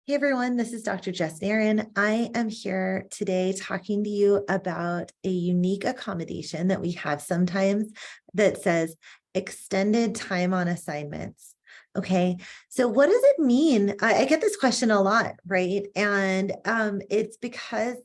Hey everyone, this is Dr. Jess Nerren. I am here today talking to you about a unique accommodation that we have sometimes that says extended time on assignments. Okay, so what does it mean? I get this question a lot, right? And it's because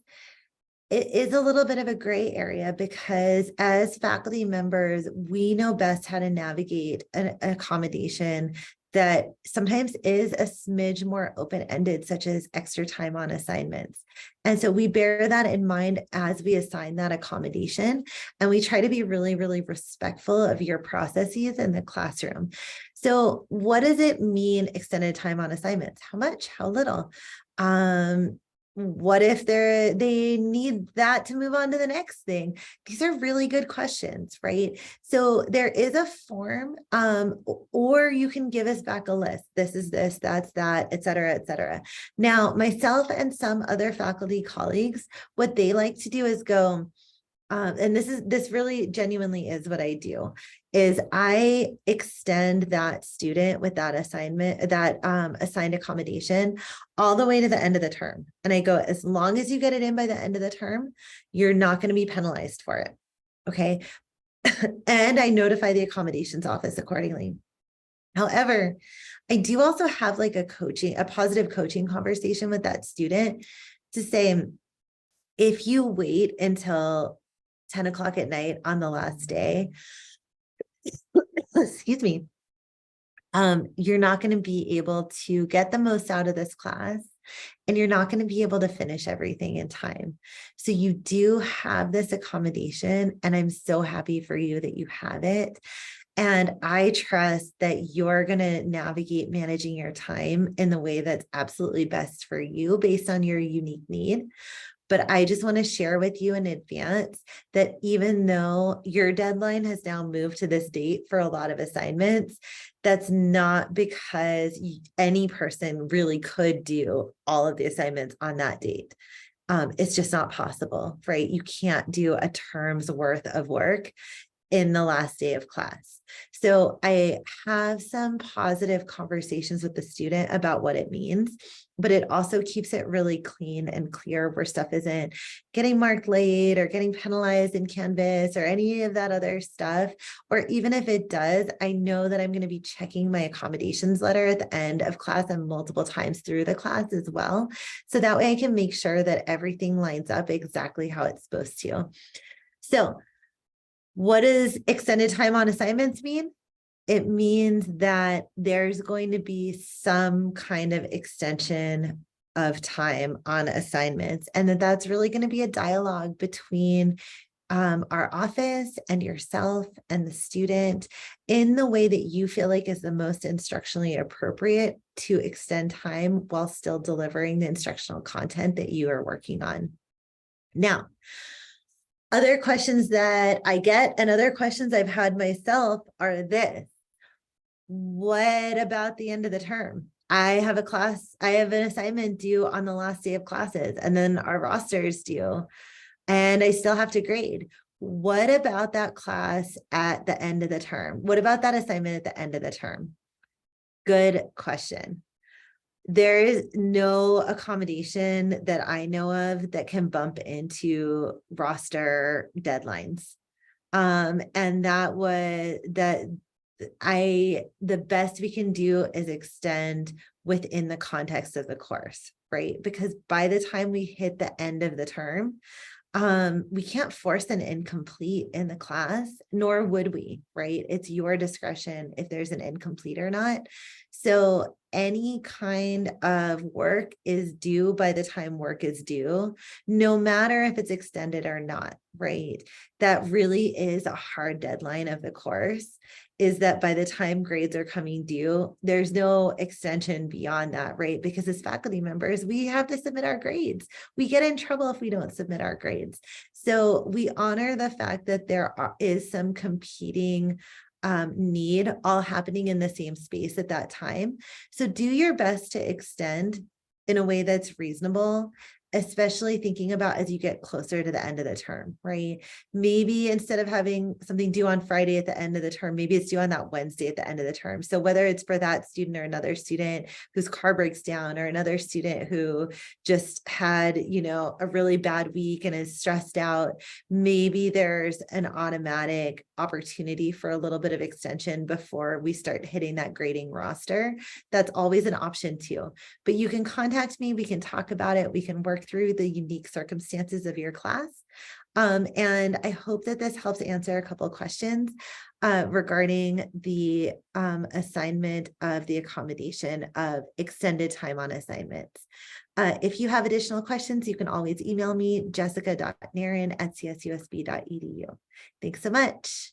it is a little bit of a gray area because as faculty members, we know best how to navigate an accommodation that sometimes is a smidge more open-ended, such as extra time on assignments. And so we bear that in mind as we assign that accommodation, and we try to be really, really respectful of your processes in the classroom. So what does it mean, extended time on assignments? How much? How little? What if they need that to move on to the next thing? These are really good questions, right? So there is a form, or you can give us back a list. This is this, that's that, et cetera, et cetera. Now, myself and some other faculty colleagues, what they like to do is go, and this really genuinely is what I do, is I extend that student with that assignment, that assigned accommodation all the way to the end of the term. And I go, as long as you get it in by the end of the term, you're not going to be penalized for it. Okay. And I notify the accommodations office accordingly. However, I do also have like a positive coaching conversation with that student to say, if you wait until 10 o'clock at night on the last day, excuse me, you're not going to be able to get the most out of this class, and you're not going to be able to finish everything in time. So you do have this accommodation, and I'm so happy for you that you have it. And I trust that you're going to navigate managing your time in the way that's absolutely best for you based on your unique need. But I just want to share with you in advance that even though your deadline has now moved to this date for a lot of assignments, that's not because any person really could do all of the assignments on that date. It's just not possible, right? You can't do a term's worth of work in the last day of class. So I have some positive conversations with the student about what it means, but it also keeps it really clean and clear where stuff isn't getting marked late or getting penalized in Canvas or any of that other stuff. Or even if it does, I know that I'm going to be checking my accommodations letter at the end of class and multiple times through the class as well. So that way I can make sure that everything lines up exactly how it's supposed to. So what does extended time on assignments mean? It means that there's going to be some kind of extension of time on assignments, and that's really going to be a dialogue between our office and yourself and the student in the way that you feel like is the most instructionally appropriate to extend time while still delivering the instructional content that you are working on. Now, other questions that I get and other questions I've had myself are this: what about the end of the term? I have an assignment due on the last day of classes, and then our roster is due, and I still have to grade. What about that class at the end of the term? What about that assignment at the end of the term? Good question. There is no accommodation that I know of that can bump into roster deadlines. And the best we can do is extend within the context of the course, right? Because by the time we hit the end of the term, we can't force an incomplete in the class, nor would we, right? It's your discretion if there's an incomplete or not. So any kind of work is due by the time work is due, no matter if it's extended or not, right? That really is a hard deadline of the course, is that by the time grades are coming due, there's no extension beyond that, right? Because as faculty members, we have to submit our grades. We get in trouble if we don't submit our grades. So we honor the fact that there is some competing need all happening in the same space at that time. So do your best to extend in a way that's reasonable. especially thinking about as you get closer to the end of the term, right? Maybe instead of having something due on Friday at the end of the term, maybe it's due on that Wednesday at the end of the term. So whether it's for that student or another student whose car breaks down, or another student who just had, a really bad week and is stressed out, maybe there's an automatic opportunity for a little bit of extension before we start hitting that grading roster. That's always an option too. But you can contact me, we can talk about it, we can work through the unique circumstances of your class. And I hope that this helps answer a couple of questions regarding the assignment of the accommodation of extended time on assignments. If you have additional questions, you can always email me, jessica.nerren@csusb.edu. Thanks so much.